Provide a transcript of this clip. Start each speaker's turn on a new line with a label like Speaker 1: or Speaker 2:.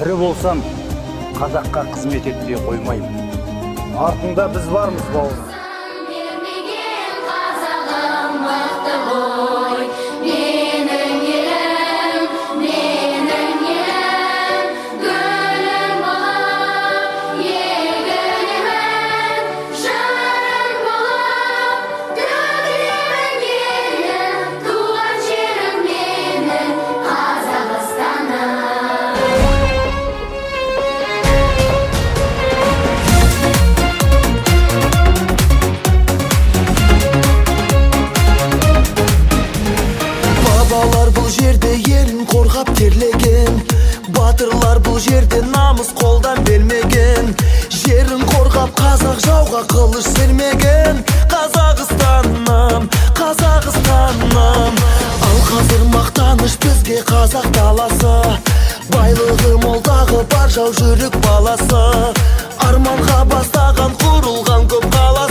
Speaker 1: Тірі болсам, қазаққа қызмет етпей қоймаймын. Артыңда біз бармыз, бауырым.
Speaker 2: Бабалар бұл жерде елін қорғап терлеген, батырлар бұл жерде намыс қолдан бермеген. Жерін қорғап қазақ жауға қылыш сермеген. Қазақстаным, Қазақстаным. Ал қазір мақтаныш бізге қазақ даласы, байлығы молдағы бар жау жүрек баласы. Арманға бастаған құрылған көп қаласы.